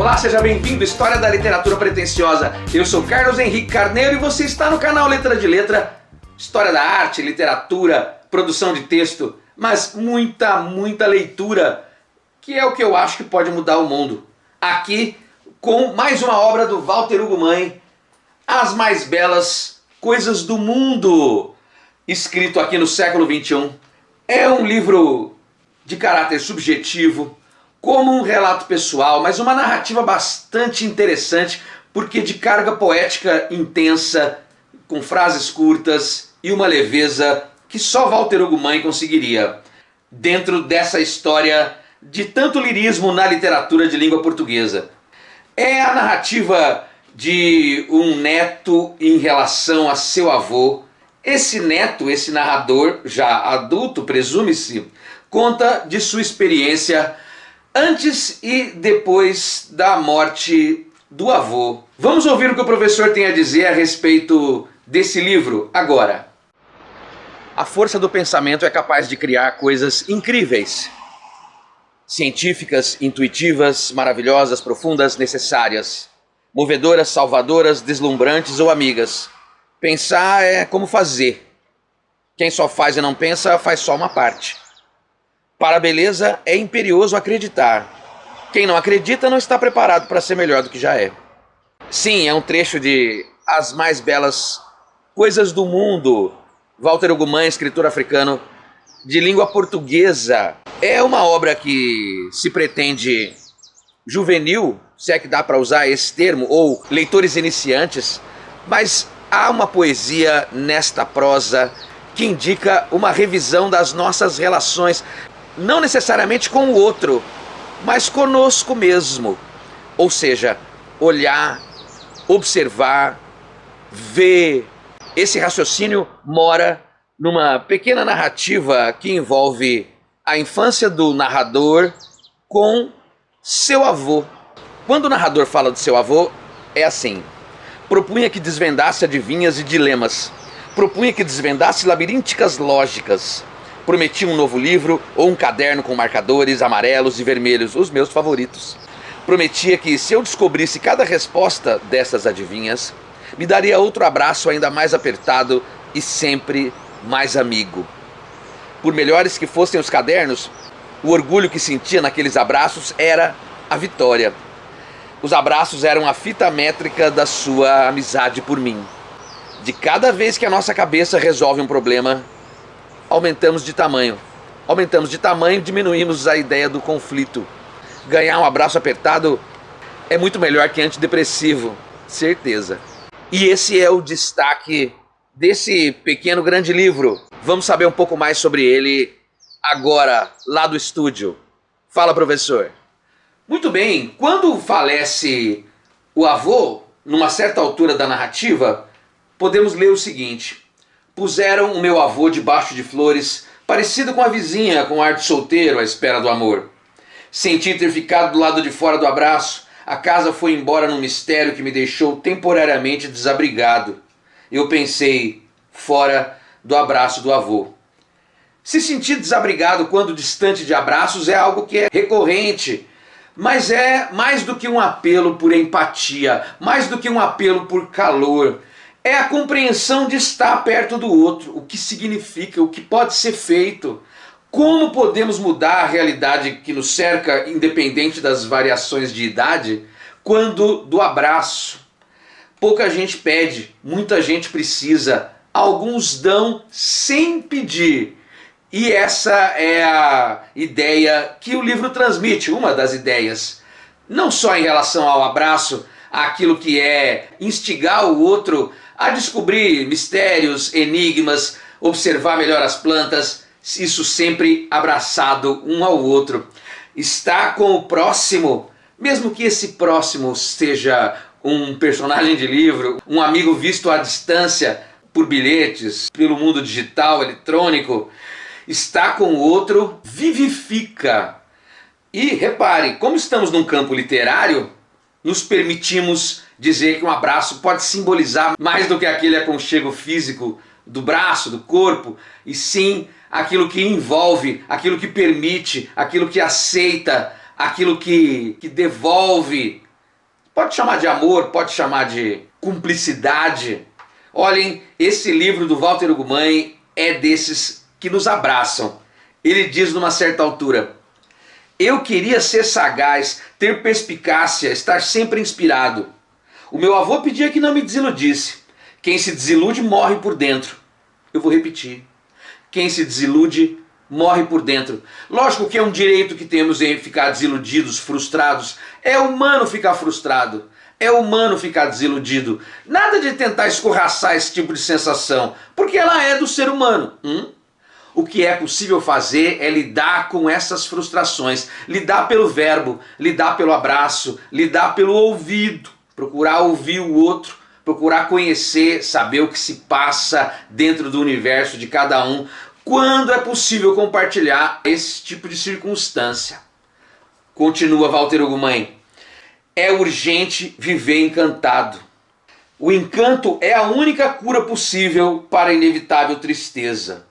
Olá, seja bem-vindo à História da Literatura Pretensiosa. Eu sou Carlos Henrique Carneiro e você está no canal Letra de Letra. História da arte, literatura, produção de texto, mas muita leitura, que é o que eu acho que pode mudar o mundo. Aqui, com mais uma obra do Walter Ugumãe, As Mais Belas Coisas do Mundo, escrito aqui no século XXI. É um livro de caráter subjetivo, como um relato pessoal, mas uma narrativa bastante interessante, porque de carga poética intensa, com frases curtas e uma leveza que só Walter Ugumãe conseguiria, dentro dessa história de tanto lirismo na literatura de língua portuguesa. É a narrativa de um neto em relação a seu avô. Esse neto, esse narrador, já adulto, presume-se, conta de sua experiência antes e depois da morte do avô. Vamos ouvir o que o professor tem a dizer a respeito desse livro agora. A força do pensamento é capaz de criar coisas incríveis, científicas, intuitivas, maravilhosas, profundas, necessárias, movedoras, salvadoras, deslumbrantes ou amigas. Pensar é como fazer. Quem só faz e não pensa, faz só uma parte. Para a beleza é imperioso acreditar. Quem não acredita não está preparado para ser melhor do que já é. Sim, é um trecho de As Mais Belas Coisas do Mundo, Walter Ugumãe, escritor africano de língua portuguesa. É uma obra que se pretende juvenil, se é que dá para usar esse termo, ou leitores iniciantes, mas há uma poesia nesta prosa que indica uma revisão das nossas relações, não necessariamente com o outro, mas conosco mesmo. Ou seja, olhar, observar, ver. Esse raciocínio mora numa pequena narrativa que envolve a infância do narrador com seu avô. Quando o narrador fala do seu avô, é assim: propunha que desvendasse adivinhas e dilemas, propunha que desvendasse labirínticas lógicas, prometia um novo livro ou um caderno com marcadores amarelos e vermelhos, os meus favoritos. Prometia que, se eu descobrisse cada resposta dessas adivinhas, me daria outro abraço ainda mais apertado e sempre mais amigo. Por melhores que fossem os cadernos, o orgulho que sentia naqueles abraços era a vitória. Os abraços eram a fita métrica da sua amizade por mim. De cada vez que a nossa cabeça resolve um problema, aumentamos de tamanho. Aumentamos de tamanho, diminuímos a ideia do conflito. Ganhar um abraço apertado é muito melhor que antidepressivo, certeza. E esse é o destaque desse pequeno grande livro. Vamos saber um pouco mais sobre ele agora, lá do estúdio. Fala, professor. Muito bem, quando falece o avô, numa certa altura da narrativa, podemos ler o seguinte: puseram o meu avô debaixo de flores, parecido com a vizinha, com ar de solteiro à espera do amor. Senti ter ficado do lado de fora do abraço. A casa foi embora num mistério que me deixou temporariamente desabrigado. Eu pensei, fora do abraço do avô. Se sentir desabrigado quando distante de abraços é algo que é recorrente, mas é mais do que um apelo por empatia, mais do que um apelo por calor. É a compreensão de estar perto do outro, o que significa, o que pode ser feito. Como podemos mudar a realidade que nos cerca, independente das variações de idade, quando do abraço? Pouca gente pede, muita gente precisa, alguns dão sem pedir. E essa é a ideia que o livro transmite, uma das ideias. Não só em relação ao abraço, aquilo que é instigar o outro a descobrir mistérios, enigmas, observar melhor as plantas, isso sempre abraçado um ao outro. Estar com o próximo, mesmo que esse próximo seja um personagem de livro, um amigo visto à distância por bilhetes, pelo mundo digital, eletrônico, estar com o outro vivifica. E repare, como estamos num campo literário, nos permitimos dizer que um abraço pode simbolizar mais do que aquele aconchego físico do braço, do corpo, e sim aquilo que envolve, aquilo que permite, aquilo que aceita, aquilo que devolve Pode chamar de amor, pode chamar de cumplicidade. Olhem, esse livro do Walter Ugumãe é desses que nos abraçam. Ele diz numa certa altura: eu queria ser sagaz, ter perspicácia, estar sempre inspirado. O meu avô pedia que não me desiludisse. Quem se desilude morre por dentro. Eu vou repetir. Quem se desilude morre por dentro. Lógico que é um direito que temos em ficar desiludidos, frustrados. É humano ficar frustrado. É humano ficar desiludido. Nada de tentar escorraçar esse tipo de sensação, porque ela é do ser humano. O que é possível fazer é lidar com essas frustrações. Lidar pelo verbo, lidar pelo abraço, lidar pelo ouvido. Procurar ouvir o outro, procurar conhecer, saber o que se passa dentro do universo de cada um, quando é possível compartilhar esse tipo de circunstância. Continua Walter Ugumãe: é urgente viver encantado. O encanto é a única cura possível para a inevitável tristeza.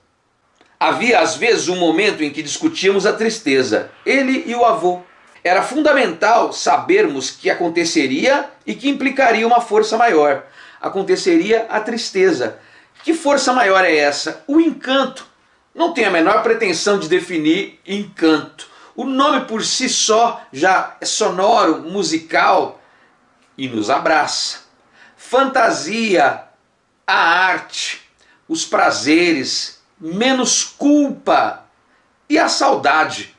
Havia às vezes um momento em que discutíamos a tristeza, ele e o avô. Era fundamental sabermos que aconteceria e que implicaria uma força maior. Aconteceria a tristeza. Que força maior é essa? O encanto. Não tenho a menor pretensão de definir encanto. O nome por si só já é sonoro, musical e nos abraça. Fantasia, a arte, os prazeres, menos culpa e a saudade.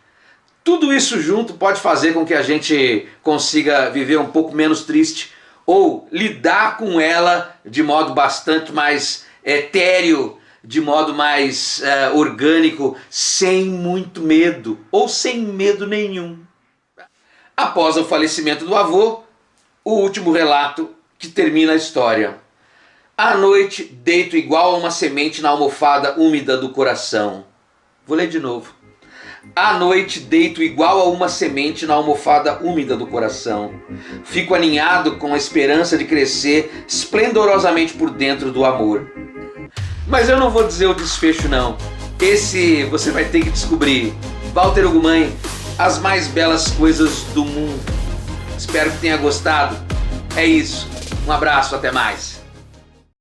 Tudo isso junto pode fazer com que a gente consiga viver um pouco menos triste ou lidar com ela de modo bastante mais etéreo, de modo mais orgânico, sem muito medo ou sem medo nenhum. Após o falecimento do avô, o último relato que termina a história. À noite deito igual a uma semente na almofada úmida do coração. Vou ler de novo. À noite deito igual a uma semente na almofada úmida do coração. Fico aninhado com a esperança de crescer esplendorosamente por dentro do amor. Mas eu não vou dizer o desfecho não. Esse você vai ter que descobrir. Walter Ugumãe, As Mais Belas Coisas do Mundo. Espero que tenha gostado. É isso. Um abraço, até mais.